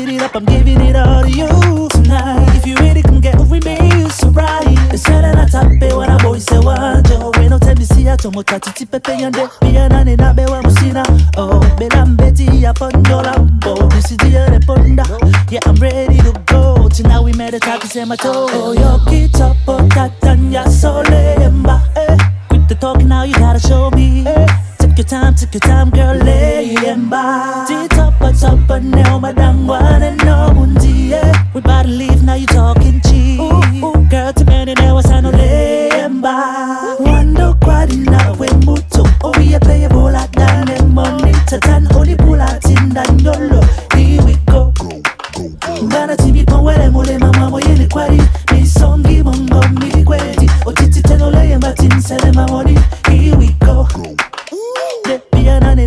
beat it up, I'm giving it all to you tonight. If you ready, come get with me, it's alright. It's better not tape when a boy say one Joe. We no tell me see ya, tomo tati ti pepe yande. Biya nane na bewa musina. Oh, belambeti ya pondo lambo. This is the reponda. Yeah, I'm ready to go. Tonight we made a talk, say my toe. Oh, yo, kita potatanya solemba. Quit the talking now, you gotta show me. Take your time, girl, lay and by. Top, now, madam, one and no mundi. We about to leave, now you talking cheap. Ooh, girl, to many now, I no lay and by. Wando quadi na we muto. Oh, we play a bowl at dan and money. Tatan, only pull out in dan yolo. Here we go. Ngana tibi pon wele mule mama mo yene quadi. Mi songi mongo mi kwedi. O titi teno lay and batin sele my money. Here we go.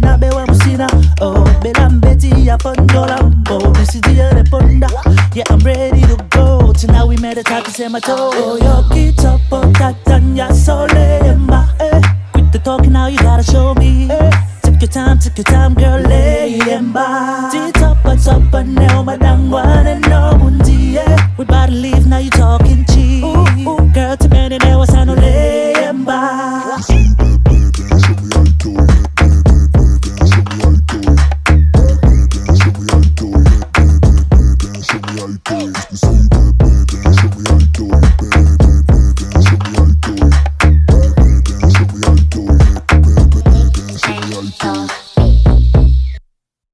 Na bewa musina, oh, belambeti ya pondo lambo. This is the reponda. Yeah, I'm ready to go. Tonight we made a talk, say my toe. Oh, yo, kita potatanya solemba. Quit the talking now, you gotta show me. Take your time, girl, lay and by. Top, now, madam, one and no mundi. We about to leave, now you talking cheap. Ooh, girl, to many now, I no lay and by. Show me how you do it.